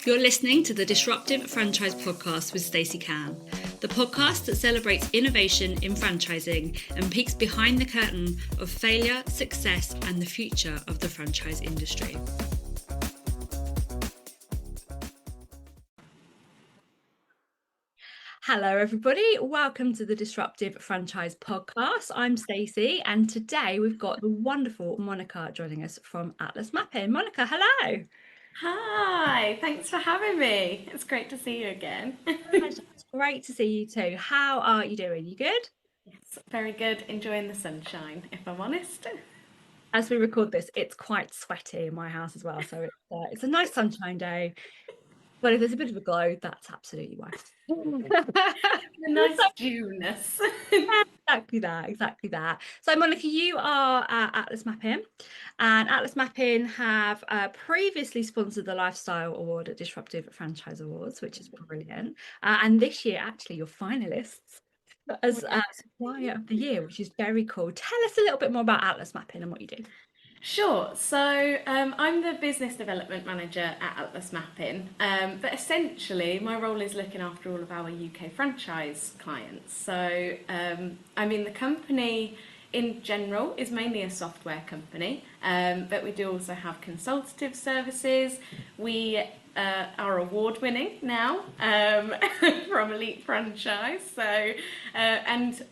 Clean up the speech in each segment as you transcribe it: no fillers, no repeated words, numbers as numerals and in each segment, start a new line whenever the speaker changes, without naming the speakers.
You're listening to the Disruptive Franchise Podcast with Stacey Can, the podcast that celebrates innovation in franchising and peeks behind the curtain of failure, success, and the future of the franchise industry. Hello, everybody. Welcome to the Disruptive Franchise Podcast. I'm Stacey, and today we've got the wonderful Monica joining us from Atlas Mapping. Monica, hello.
Hi, thanks for having me. It's great to see you again.
It's great to see you too. How are you doing? You good?
Yes, very good. Enjoying the sunshine, if I'm honest.
As we record this, it's quite sweaty in my house as well, so it's a nice sunshine day. But if there's a bit of a glow, that's absolutely why.
A nice dewness.
Exactly that. So Monica, you are at Atlas Mapping, and Atlas Mapping have previously sponsored the Lifestyle Award at Disruptive Franchise Awards, which is brilliant. And this year, actually, you're finalists as Supplier of the Year, which is very cool. Tell us a little bit more about Atlas Mapping and what you do.
Sure. So I'm the business development manager at Atlas Mapping, but essentially my role is looking after all of our UK franchise clients. So the company in general is mainly a software company, but we do also have consultative services. We are award winning now from Elite Franchise. So and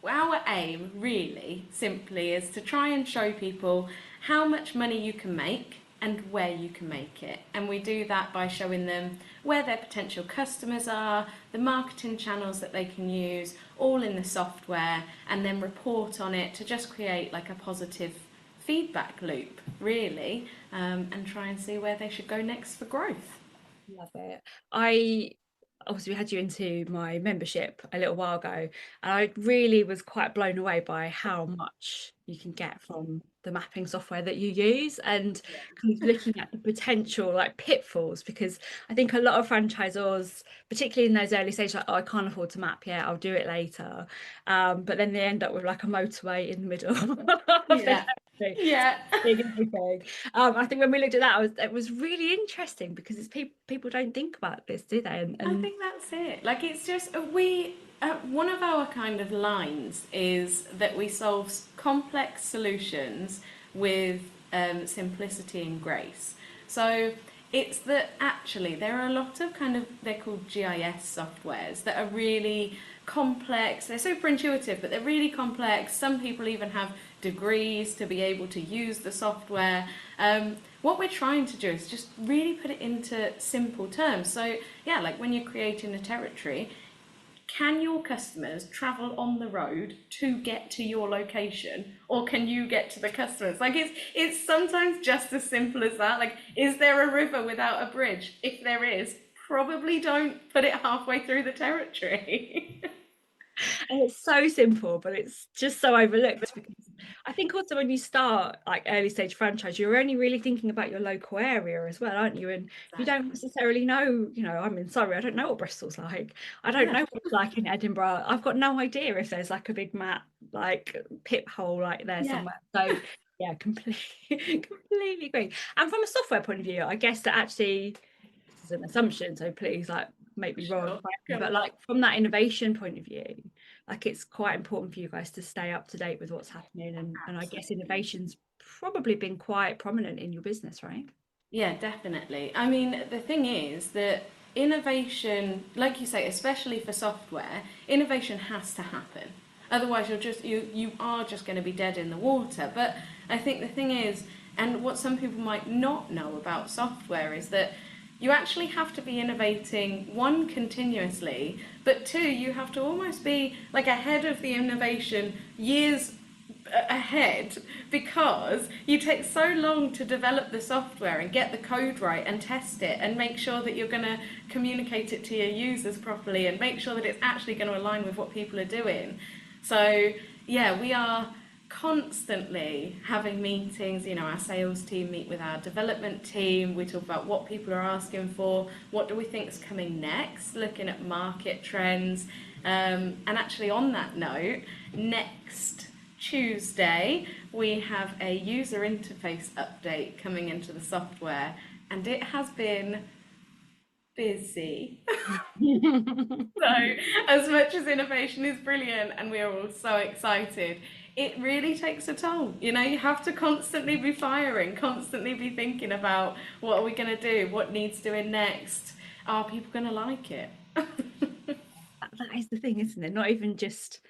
our aim, really, simply, is to try and show people how much money you can make and where you can make it. And we do that by showing them where their potential customers are, the marketing channels that they can use, all in the software, and then report on it to just create like a positive feedback loop, really, and try and see where they should go next for growth.
Love it. Obviously we had you into my membership a little while ago, and I really was quite blown away by how much you can get from the mapping software that you use, and kind of looking at the potential like pitfalls, because I think a lot of franchisors, particularly in those early stages, like, oh, I can't afford to map yet, I'll do it later, but then they end up with like a motorway in the middle of their territory.
Yeah.
Big everything. I think when we looked at that, it was really interesting, because it's people don't think about this, do they?
I think that's it. Like, it's just one of our kind of lines is that we solve complex solutions with simplicity and grace. So it's that actually there are a lot of they're called GIS softwares that are really complex. They're super intuitive, but they're really complex. Some people even have degrees to be able to use the software. What we're trying to do is just really put it into simple terms. So yeah, like when you're creating a territory, can your customers travel on the road to get to your location, or can you get to the customers? Like, it's sometimes just as simple as that. Like, is there a river without a bridge? If there is, probably don't put it halfway through the territory.
And it's so simple, but it's just so overlooked, because I think also when you start like early stage franchise, you're only really thinking about your local area as well, aren't you? And you don't necessarily know, I'm in Surrey, I don't know what Bristol's like. I don't know what it's like in Edinburgh. I've got no idea if there's like a big map, like pit hole like there somewhere. So yeah, completely agree. And from a software point of view, I guess that actually, this is an assumption, so please like make me wrong, but like from that innovation point of view, like it's quite important for you guys to stay up to date with what's happening, and I guess innovation's probably been quite prominent in your business, right?
Yeah, definitely. I mean, the thing is that innovation, like you say, especially for software, innovation has to happen. Otherwise, you are just going to be dead in the water. But I think the thing is, and what some people might not know about software, is that you actually have to be innovating, one, continuously, but two, you have to almost be like ahead of the innovation years ahead, because you take so long to develop the software and get the code right and test it and make sure that you're going to communicate it to your users properly and make sure that it's actually going to align with what people are doing. So yeah, we are constantly having meetings. Our sales team meet with our development team. We talk about what people are asking for, what do we think is coming next, looking at market trends. And actually, on that note, next Tuesday we have a user interface update coming into the software, and it has been busy. So, as much as innovation is brilliant and we are all so excited, it really takes a toll. You know, you have to constantly be firing, constantly be thinking about what are we going to do, what needs doing next, are people going to like it?
That is the thing, isn't it? Not even just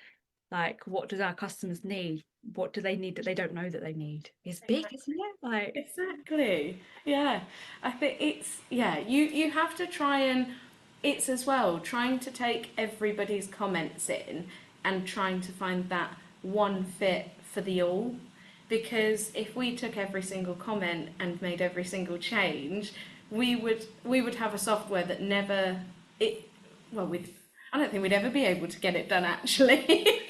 like what does our customers need? What do they need that they don't know that they need? Is big, isn't it? Like,
Exactly. Yeah. I think it's yeah, you have to try and it's as well trying to take everybody's comments in and trying to find that one fit for the all. Because if we took every single comment and made every single change, we would have a software that never it well we I don't think we'd ever be able to get it done actually.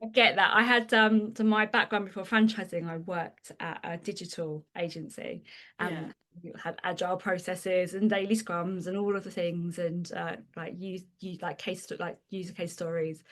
I get that. I had so my background before franchising, I worked at a digital agency
Yeah.
and we had agile processes and daily scrums and all of the things and like use like like user case stories.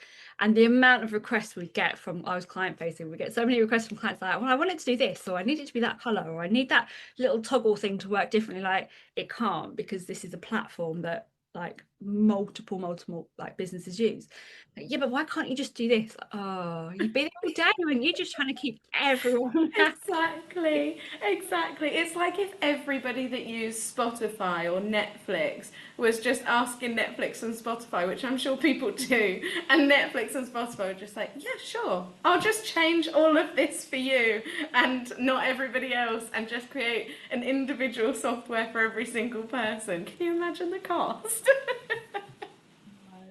And the amount of requests we get from I was client facing, we get so many requests from clients like, well, I wanted to do this, or I need it to be that color, or I need that little toggle thing to work differently. Like it can't because this is a platform that like multiple like businesses use. Like, yeah, but why can't you just do this? Like, oh, you've been there all day and you're just trying to keep everyone happy.
Exactly, exactly. It's like if everybody that used Spotify or Netflix was just asking Netflix and Spotify, which I'm sure people do, and Netflix and Spotify were just like, yeah, sure, I'll just change all of this for you and not everybody else and just create an individual software for every single person. Can you imagine the cost?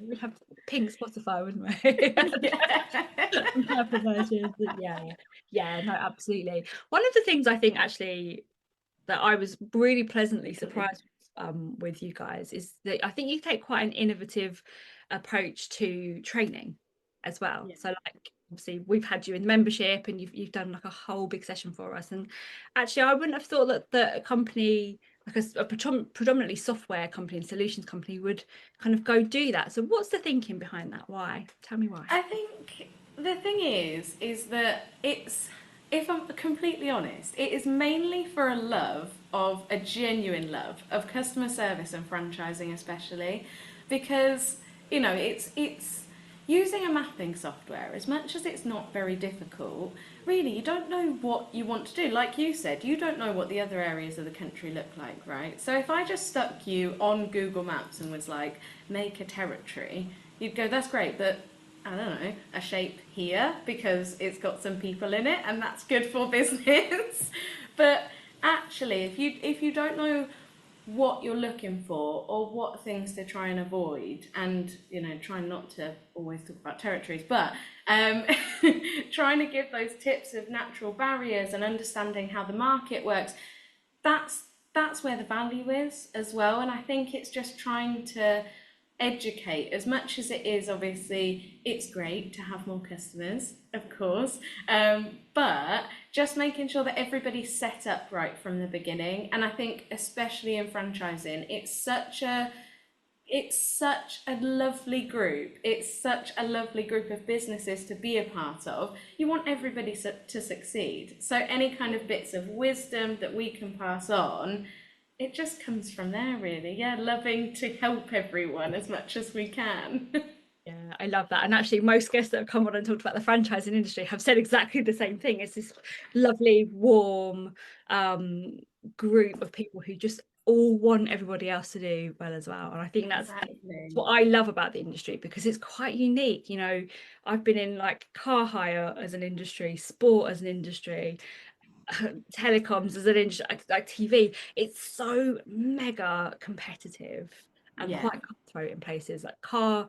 We'd have pink Spotify, wouldn't we?
Yeah.
And purple versions. Yeah, yeah, no, absolutely. One of the things I think actually that I was really pleasantly surprised with you guys is that I think you take quite an innovative approach to training as well.
Yeah.
So like obviously we've had you in membership and you've done like a whole big session for us. And actually I wouldn't have thought that a company like a predominantly software company and solutions company would kind of go do that. So what's the thinking behind that? Why? Tell me why.
I think the thing is that it's, if I'm completely honest, it is mainly for a love of a genuine love of customer service and franchising, especially because you know it's using a mapping software. As much as it's not very difficult, really, you don't know what you want to do. Like you said, you don't know what the other areas of the country look like, right? So if I just stuck you on Google Maps and was like, make a territory, you'd go, that's great, but I don't know, a shape here because it's got some people in it and that's good for business. But actually, if you don't know what you're looking for or what things to try and avoid, and you know, trying not to always talk about territories, but um, trying to give those tips of natural barriers and understanding how the market works, that's where the value is as well. And I think it's just trying to educate as much as it is. Obviously it's great to have more customers, of course, but just making sure that everybody's set up right from the beginning. And I think especially in franchising, it's such a lovely group. It's such a lovely group of businesses to be a part of. You want everybody to succeed. So any kind of bits of wisdom that we can pass on, it just comes from there, really. Yeah, loving to help everyone as much as we can.
Yeah, I love that. And actually, most guests that have come on and talked about the franchising industry have said exactly the same thing. It's this lovely, warm um, group of people who just all want everybody else to do well as well. And I think that's
Exactly.
what I love about the industry because it's quite unique. You know, I've been in like car hire as an industry, sport as an industry, telecoms as an industry, like TV. It's so mega competitive and
Yeah,
quite cutthroat in places like car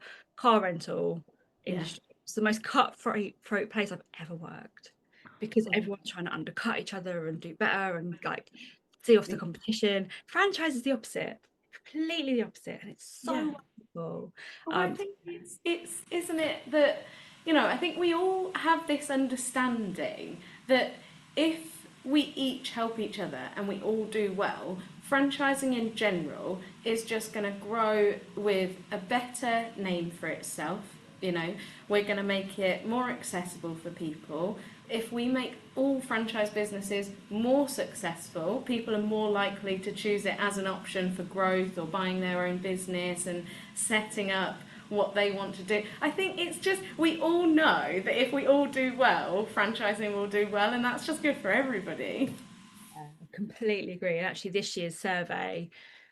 rental
yeah.
industry. It's the most cutthroat place I've ever worked because
Oh,
everyone's trying to undercut each other and do better and like see off the competition. Franchise is the opposite, completely the opposite, and it's
yeah.
so wonderful.
Well, I
Um,
think it's isn't it that you know, I think we all have this understanding that if we each help each other and we all do well, franchising in general is just going to grow with a better name for itself. You know, we're going to make it more accessible for people. If we make all franchise businesses more successful, people are more likely to choose it as an option for growth or buying their own business and setting up what they want to do. I think it's just, we all know that if we all do well, franchising will do well, and that's just good for everybody.
I completely agree. And actually, this year's survey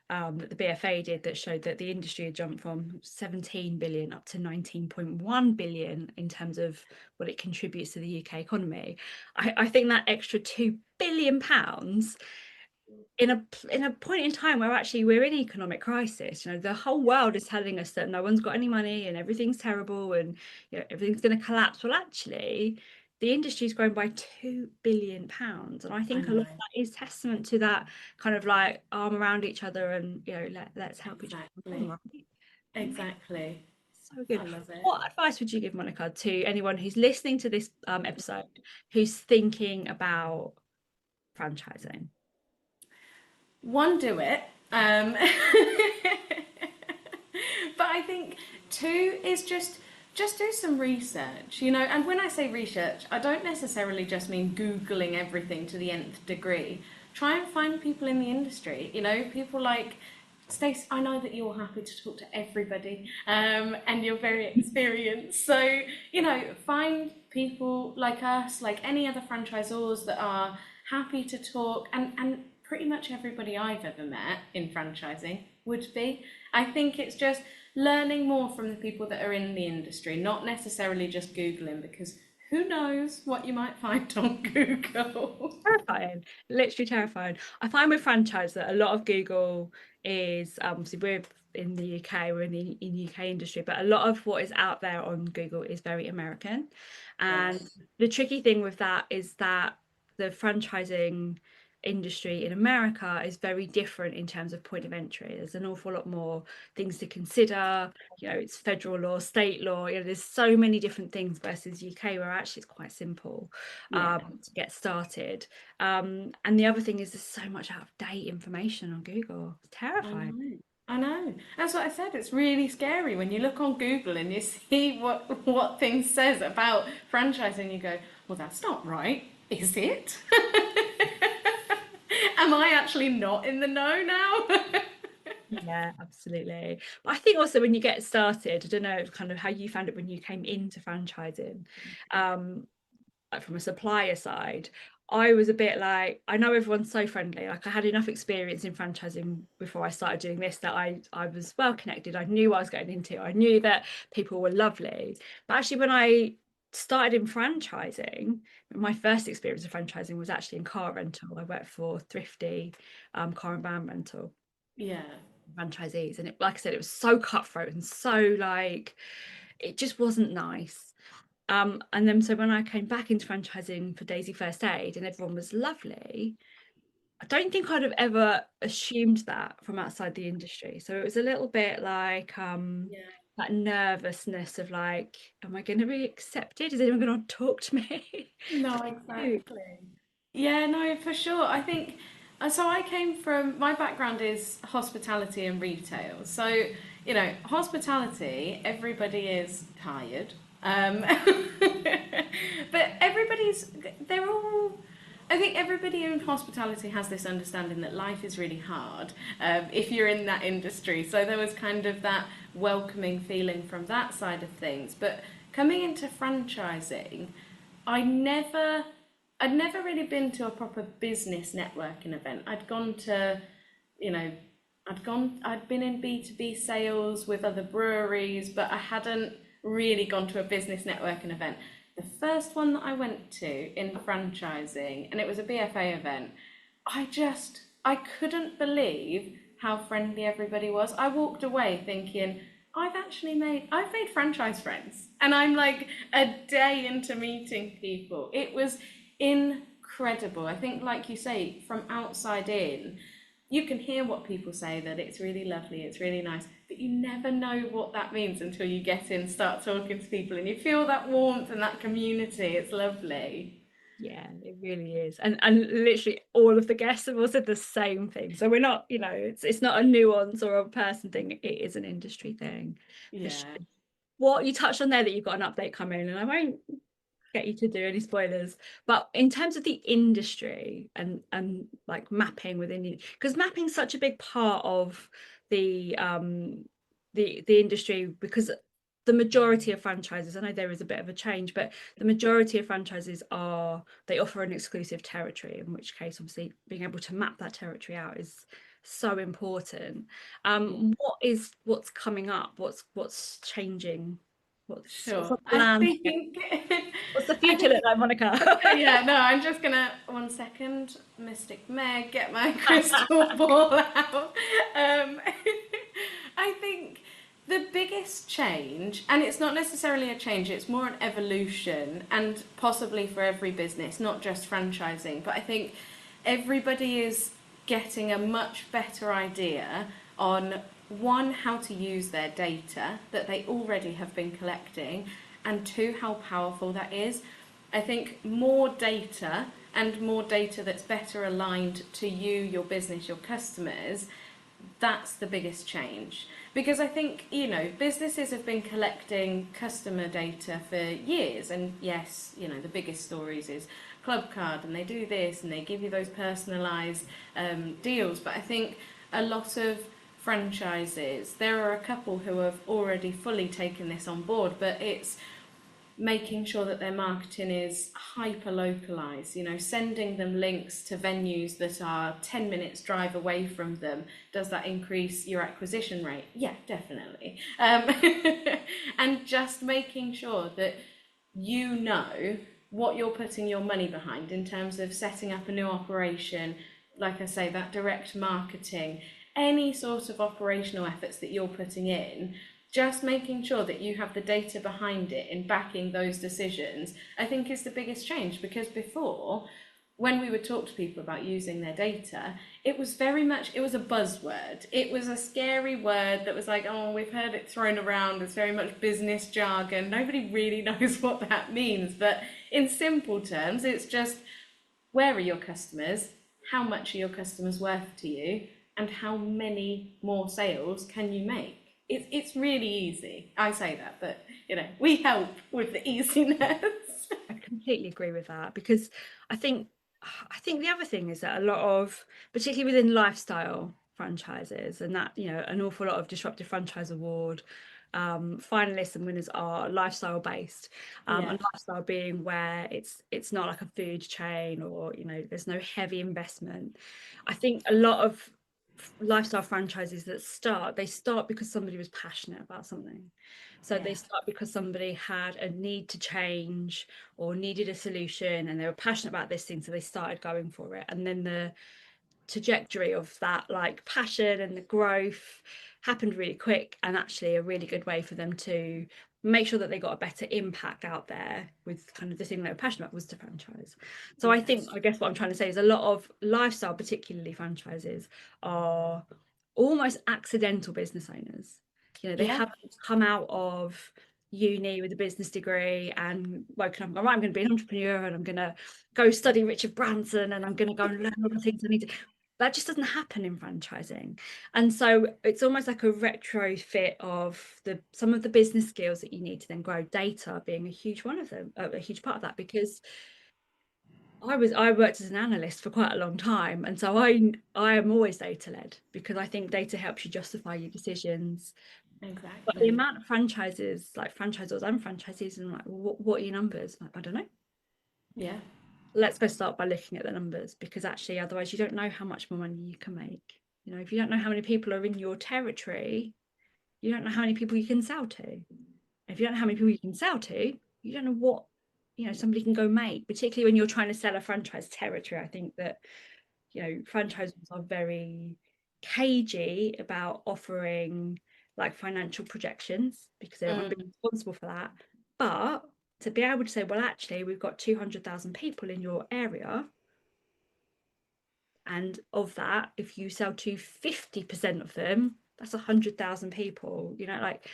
that the BFA did that showed that the industry had jumped from 17 billion up to 19.1 billion in terms of what it contributes to the UK economy. I think that extra £2 billion in a point in time where actually we're in economic crisis. You know, the whole world is telling us that no one's got any money and everything's terrible and, you know, everything's going to collapse. Well, actually, the industry's grown by £2 billion, and I
I
think a lot of
know,
that is testament to that kind of like arm around each other and, you know, let's help each other along,
exactly,
right? Yeah,
exactly.
so
I
good.
love it.
What advice would you give, Monica, to anyone who's listening to this episode who's thinking about franchising?
One, do it. But I think two is just do some research, you know. And when I say research, I don't necessarily just mean googling everything to the nth degree. Try and find people in the industry, you know, people like Stacey. I know that you're happy to talk to everybody, and you're very experienced. So you know, find people like us, like any other franchisors that are happy to talk, and pretty much everybody I've ever met in franchising would be. I think it's just learning more from the people that are in the industry, not necessarily just Googling, because who knows what you might find on Google.
Terrifying, literally terrifying. I find with franchise that a lot of Google is obviously we're in the UK, we're in UK industry, but a lot of what is out there on Google is very American. And
Yes.
the tricky thing with that is that the franchising industry in America is very different in terms of point of entry. There's an awful lot more things to consider. You know, it's federal law, state law, you know, there's so many different things versus UK where actually it's quite simple
Yeah.
to get started. And the other thing is there's so much out of date information on Google. It's
I
terrifying.
know. I know. That's what I said. It's really scary when you look on Google and you see what things says about franchising. You go, well, that's not right, is it? Am I actually not in the know now?
Yeah, absolutely. But I think also when you get started, I don't know kind of how you found it when you came into franchising, like from a supplier side, I was a bit like, I know everyone's so friendly. Like I had enough experience in franchising before I started doing this that I was well connected. I knew what I was getting into. I knew that people were lovely. But actually, when I started in franchising, my first experience of franchising was actually in car rental. I worked for Thrifty, car and van rental
Yeah.
franchisees, and it, like I said, it was so cutthroat and so like it just wasn't nice. And then so when I came back into franchising for Daisy First Aid and everyone was lovely, I don't think I'd have ever assumed that from outside the industry. So it was a little bit like
Yeah.
that nervousness of like, am I going to be accepted? Is anyone going to talk to me?
No, exactly. Yeah, no, for sure. I think so. I came from my background is hospitality and retail. So, you know, hospitality, everybody is tired. Um, but they're all, I think everybody in hospitality has this understanding that life is really hard if you're in that industry. So there was kind of that welcoming feeling from that side of things. But coming into franchising, I never I'd never really been to a proper business networking event. I'd gone to, you know, I'd been in B2B sales with other breweries, but I hadn't really gone to a business networking event. The first one that I went to in franchising, and it was a BFA event, I couldn't believe how friendly everybody was. I walked away thinking, I've made franchise friends. And I'm like a day into meeting people. It was incredible. I think, like you say, from outside in, you can hear what people say that it's really lovely, it's really nice, but you never know what that means until you get in, start talking to people, and you feel that warmth and that community. It's lovely.
Yeah, it really is. And literally all of the guests have all said the same thing. So we're not, you know, it's not a nuance or a person thing. It is an industry thing for
Yeah.
sure. what you touched on there, that you've got an update coming, and I won't get you to do any spoilers, but in terms of the industry and like mapping within you, because mapping is such a big part of the the industry, because the majority of franchises, I know there is a bit of a change, but the majority of franchises are, they offer an exclusive territory, in which case obviously being able to map that territory out is so important.
Yeah.
What's coming up, what's changing, what's
Sure.
on the landscape?
think
What's the
I
future look
think
like, Monica?
yeah, no, I'm just gonna 1 second, Mystic Meg, get my crystal ball out. Um, I think the biggest change, and it's not necessarily a change, it's more an evolution, and possibly for every business, not just franchising, but I think everybody is getting a much better idea on one, how to use their data that they already have been collecting, and two, how powerful that is. I think more data, and more data that's better aligned to you, your business, your customers, that's the biggest change. Because I think, businesses have been collecting customer data for years, and yes, the biggest stories is Club Card, and they do this, and they give you those personalised deals. But I think a lot of franchises, there are a couple who have already fully taken this on board, but it's making sure that their marketing is hyper localized, sending them links to venues that are 10 minutes drive away from them. Does that increase your acquisition rate? Yeah, definitely. And just making sure that you know what you're putting your money behind in terms of setting up a new operation, like I say, that direct marketing, any sort of operational efforts that you're putting in, just making sure that you have the data behind it in backing those decisions, I think is the biggest change. Because before, when we would talk to people about using their data, it was very much, it was a buzzword. It was a scary word that was like, oh, we've heard it thrown around. It's very much business jargon. Nobody really knows what that means. But in simple terms, it's just, where are your customers? How much are your customers worth to you? And how many more sales can you make? It's really easy. I say that, but we help with the easiness.
I completely agree with that, because I think the other thing is that a lot of, particularly within lifestyle franchises, and that, an awful lot of disruptive franchise award finalists and winners are lifestyle based,
Yeah,
and lifestyle being where it's not like a food chain, or there's no heavy investment. I think a lot of lifestyle franchises that they start because somebody was passionate about something. So
yeah,
they start because somebody had a need to change or needed a solution, and they were passionate about this thing, so they started going for it. And then the trajectory of that, like, passion and the growth, happened really quick, and actually a really good way for them to make sure that they got a better impact out there with kind of the thing they were passionate about was to franchise. So
yeah,
I guess what I'm trying to say is a lot of lifestyle, particularly franchises, are almost accidental business owners. They
yeah.
haven't come out of uni with a business degree and woken up, all right, I'm going to be an entrepreneur, and I'm going to go study Richard Branson, and I'm going to go and learn all the things I need to. That just doesn't happen in franchising. And so it's almost like a retrofit of some of the business skills that you need to then grow, data being a huge one of them, a huge part of that. Because I worked as an analyst for quite a long time, and so I am always data led, because I think data helps you justify your decisions. But the
Exactly.
amount of franchises, like franchisors and franchisees, and like, what are your numbers? Like, I don't know.
Yeah,
Let's go start by looking at the numbers, because actually otherwise you don't know how much more money you can make. If you don't know how many people are in your territory, you don't know how many people you can sell to. If you don't know how many people you can sell to, you don't know what somebody can go make. Particularly when you're trying to sell a franchise territory, I think that franchises are very cagey about offering like financial projections, because they don't want to be
mm,
responsible for that. But to be able to say, well, actually, we've got 200,000 people in your area, and of that, if you sell to 50% of them, that's 100,000 people, like,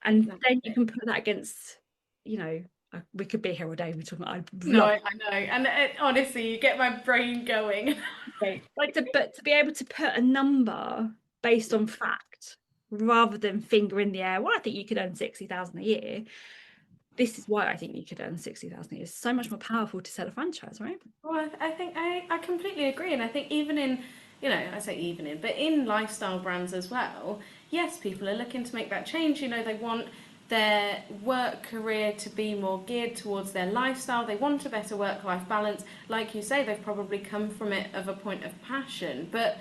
and then you
exactly.
can put that against, we could be here all day. We're talking about, I'd
No,
love,
I know, and honestly, you get my brain going.
like, but to be able to put a number based on fact, rather than finger in the air, well, I think you could earn 60,000 a year. This is why I think you could earn 60,000 a year. It's so much more powerful to sell a franchise, right?
Well, I think I completely agree. And I think even in, I say even in, but in lifestyle brands as well, yes, people are looking to make that change. They want their work career to be more geared towards their lifestyle. They want a better work-life balance. Like you say, they've probably come from it of a point of passion. But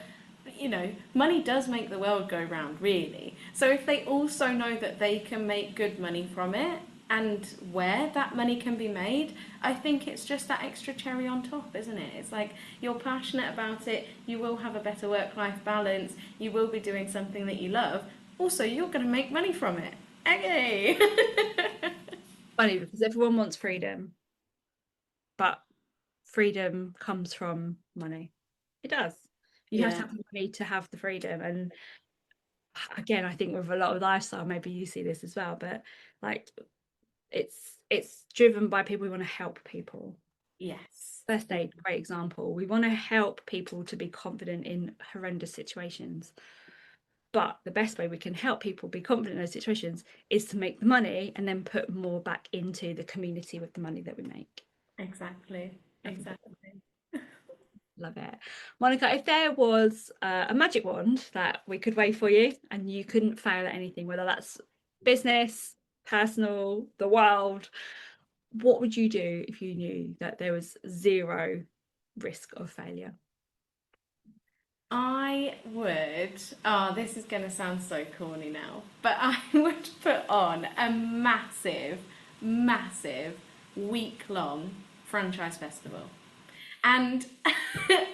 money does make the world go round, really. So if they also know that they can make good money from it and where that money can be made, I think it's just that extra cherry on top, isn't it? It's like you're passionate about it, you will have a better work life balance, you will be doing something that you love. Also, you're going to make money from it. Okay.
Funny because everyone wants freedom, but freedom comes from money. It does. You have to
Yeah.
have the money to have the freedom. And again, I think with a lot of lifestyle, maybe you see this as well, but like it's driven by people who want to help people.
Yes.
First aid, great example. We want to help people to be confident in horrendous situations. But the best way we can help people be confident in those situations is to make the money and then put more back into the community with the money that we make.
Exactly. Exactly.
Love it. Monica, if there was a magic wand that we could wave for you and you couldn't fail at anything, whether that's business, personal, the world, what would you do if you knew that there was zero risk of failure?
I would, this is going to sound so corny now, but I would put on a massive, massive week-long franchise festival. And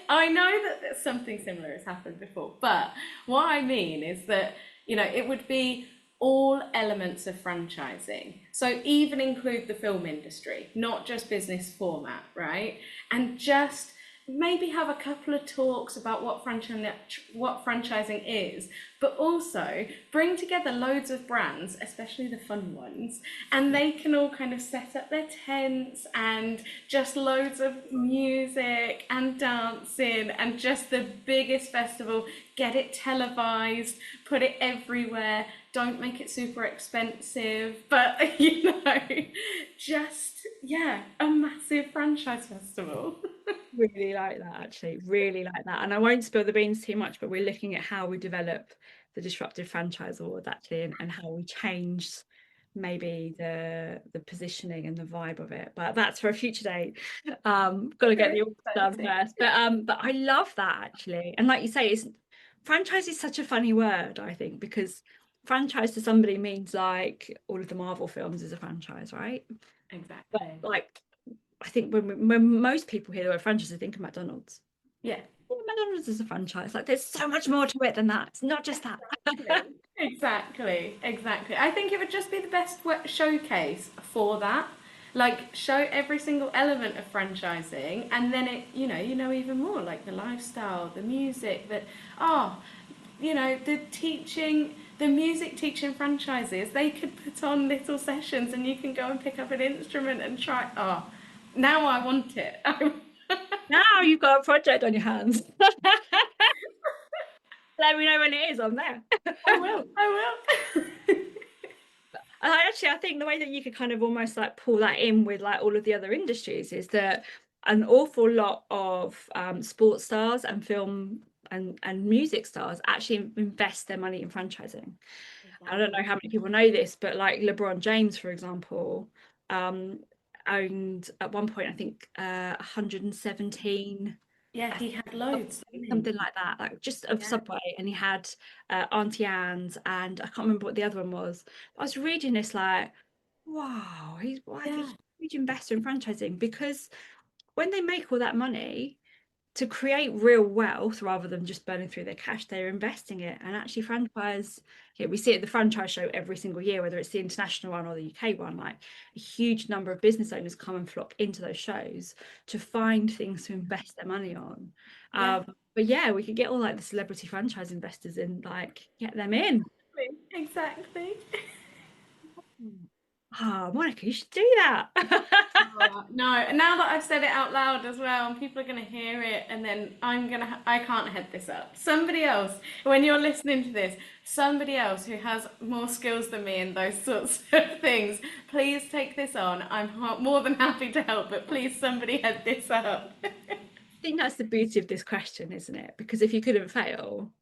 I know that something similar has happened before, but what I mean is that, it would be all elements of franchising. So even include the film industry, not just business format, right? And just maybe have a couple of talks about what franchising is, but also bring together loads of brands, especially the fun ones, and they can all kind of set up their tents and just loads of music and dancing and just the biggest festival. Get it televised, put it everywhere. Don't make it super expensive, but just yeah, a massive franchise festival.
Really like that, actually. Really like that. And I won't spill the beans too much, but we're looking at how we develop the Disruptive Franchise Award actually, and how we changed maybe the positioning and the vibe of it. But that's for a future date. Got to get
Very
the award done
exciting.
first. But I love that actually. And like you say, it's franchise is such a funny word, I think, because franchise to somebody means like all of the Marvel films is a franchise, right? But
Exactly.
like I think when most people hear the word franchise, they think of McDonald's.
Yeah.
Yeah, McDonald's is a franchise. Like there's so much more to it than that. It's not just that.
Exactly. Exactly. I think it would just be the best showcase for that. Like show every single element of franchising, and then it, even more like the lifestyle, the music, that oh, the teaching, the music teaching franchises. They could put on little sessions, and you can go and pick up an instrument and try. Oh, now I want it.
Now you've got a project on your hands. Let me know when it is. I'm there.
I will. I will.
I think the way that you could kind of almost like pull that in with like all of the other industries is that an awful lot of sports stars and film and music stars actually invest their money in franchising. I don't know
Exactly.
how many people know this, but like LeBron James, for example, um, owned at one point, I think, 117,
Yeah, he had loads, didn't he?
something like that, like just of
Yeah.
Subway, and he had Auntie Anne's, and I can't remember what the other one was. I was reading this like, wow, he's like a
Yeah.
huge investor in franchising because when they make all that money to create real wealth rather than just burning through their cash, they're investing it. And actually franchise, we see it at the franchise show every single year, whether it's the international one or the UK one, like a huge number of business owners come and flock into those shows to find things to invest their money on.
Yeah.
But yeah, we could get all like the celebrity franchise investors in, like get them in.
Exactly.
Ah, Monica, you should do that.
Oh, no. Now that I've said it out loud as well, and people are going to hear it, and then I can't head this up. Somebody else, when you're listening to this, somebody else who has more skills than me in those sorts of things, please take this on. I'm more than happy to help, but please somebody head this up.
I think that's the beauty of this question, isn't it? Because if you couldn't fail,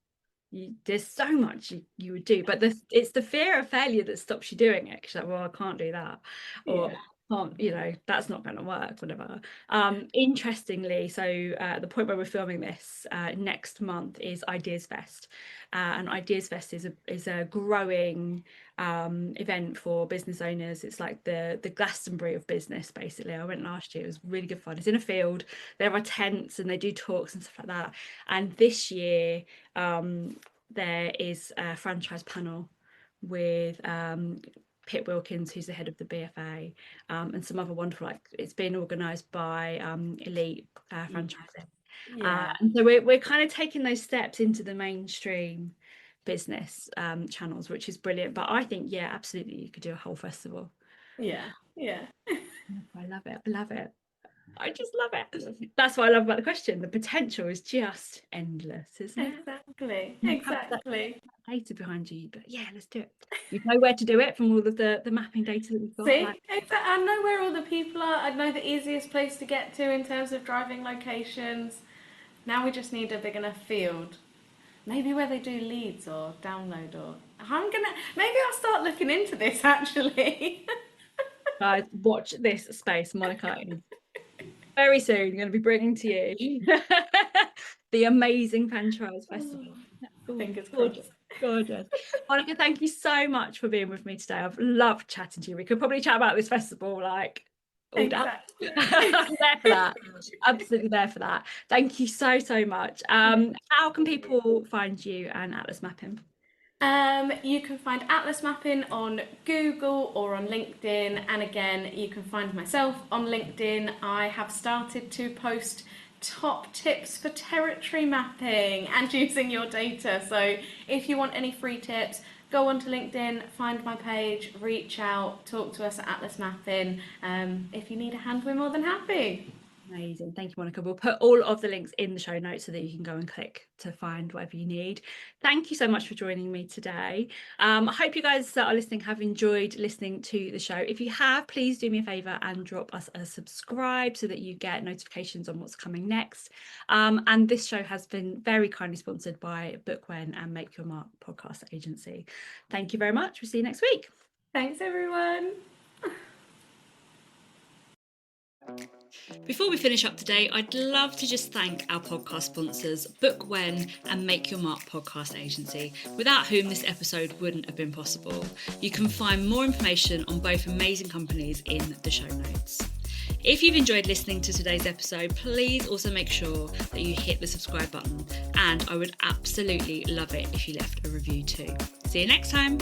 there's so much you would do, but it's the fear of failure that stops you doing it. Because like, well, I can't do that, or
Yeah.
can't, that's not going to work, whatever. Interestingly, so the point where we're filming this next month is Ideas Fest, and Ideas Fest is a growing event for business owners. It's like the Glastonbury of business, basically. I went last year, it was really good fun. It's in a field, there are tents and they do talks and stuff like that. And this year there is a franchise panel with Pip Wilkins, who's the head of the BFA, and some other wonderful, like, it's been organised by Elite Franchising.
Yeah.
And so we're kind of taking those steps into the mainstream business channels, which is brilliant. But I think, yeah, absolutely, you could do a whole festival.
Yeah. Yeah.
I love it. I love it. I just love it. That's what I love about the question. The potential is just endless, isn't it?
Exactly.
You have that
Exactly.
data behind you, but yeah, let's do it. You know where to do it from all of the mapping data that we've got. Like,
See, exactly. I know where all the people are. I know the easiest place to get to in terms of driving locations. Now we just need a big enough field. Maybe where they do leads or download or maybe I'll start looking into this actually.
guys, watch this space. Monica is very soon going to be bringing to you the amazing Franchise Festival. Ooh,
Fingers
gorgeous,
crossed.
gorgeous. Monica, thank you so much for being with me today. I've loved chatting to you. We could probably chat about this festival like all day.
Exactly.
I'm there for that. Absolutely there for that. Thank you so, so much. How can people find you and Atlas Mapping?
You can find Atlas Mapping on Google or on LinkedIn, and again, you can find myself on LinkedIn. I have started to post top tips for territory mapping and using your data. So if you want any free tips, go onto LinkedIn, find my page, reach out, talk to us at Atlas Mapping. If you need a hand, we're more than happy.
Amazing. Thank you, Monica. We'll put all of the links in the show notes so that you can go and click to find whatever you need. Thank you so much for joining me today. I hope you guys that are listening have enjoyed listening to the show. If you have, please do me a favour and drop us a subscribe so that you get notifications on what's coming next. And this show has been very kindly sponsored by Book When and Make Your Mark podcast agency. Thank you very much. We'll see you next week.
Thanks, everyone.
Before we finish up today, I'd love to just thank our podcast sponsors, Book When and Make Your Mark podcast agency, without whom this episode wouldn't have been possible. You can find more information on both amazing companies in the show notes. If you've enjoyed listening to today's episode, please also make sure that you hit the subscribe button, and I would absolutely love it if you left a review too. See you next time.